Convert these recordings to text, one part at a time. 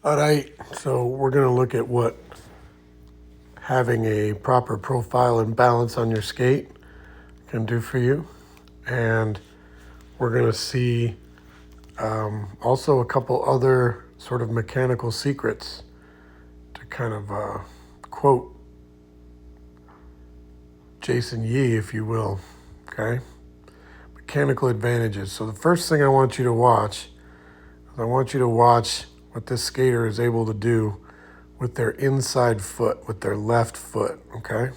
All right, so we're going to look at what having a proper profile and balance on your skate can do for you. And we're going to see also a couple other sort of mechanical secrets to kind of quote Jason Yee, if you will. Okay? Mechanical advantages. So the first thing I want you to watch is I want you to watch what this skater is able to do with their inside foot, with their left foot, okay?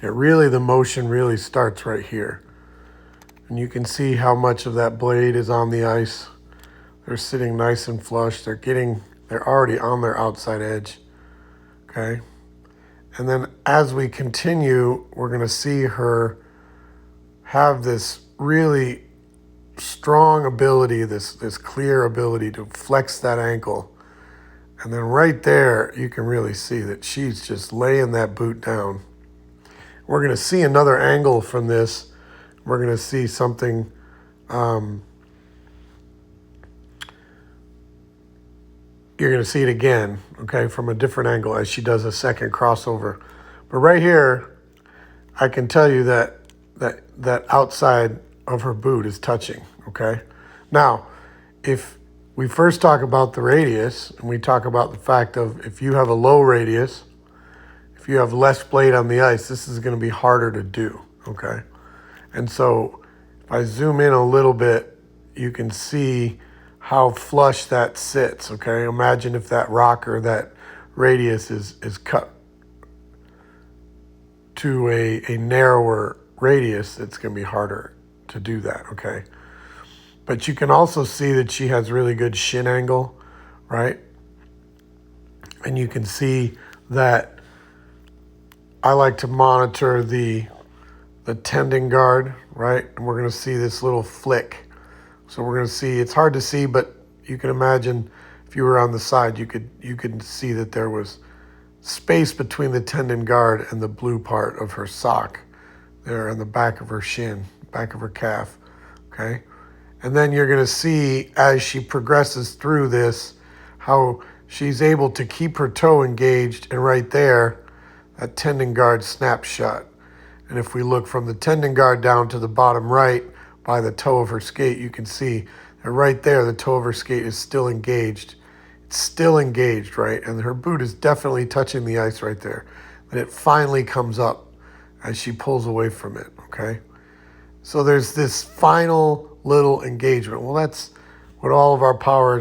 The motion really starts right here. And you can see how much of that blade is on the ice. They're sitting nice and flush. They're already on their outside edge, okay? And then as we continue, we're gonna see her have this really strong ability, this clear ability to flex that ankle. And then right there, you can really see that she's just laying that boot down. We're going to see another angle from this. We're going to see something you're going to see it again, okay, from a different angle as she does a second crossover. But right here, I can tell you that outside of her boot is touching, okay? Now, if we first talk about the radius, and we talk about the fact of if you have a low radius, if you have less blade on the ice, this is going to be harder to do, okay? And so if I zoom in a little bit, you can see how flush that sits, okay? Imagine if that rocker, that radius is cut to a narrower radius, it's going to be harder to do that, okay? But you can also see that she has really good shin angle, right? And you can see that I like to monitor the tendon guard, right? And we're going to see this little flick. So we're going to see, it's hard to see, but you can imagine if you were on the side, you could see that there was space between the tendon guard and the blue part of her sock there on the back of her shin, back of her calf, okay? And then you're going to see as she progresses through this, how she's able to keep her toe engaged, and right there, that tendon guard snaps shut. And if we look from the tendon guard down to the bottom right by the toe of her skate, you can see that right there, the toe of her skate is still engaged. It's still engaged, right? And her boot is definitely touching the ice right there. And it finally comes up as she pulls away from it, okay? So there's this final little engagement. Well, that's what all of our power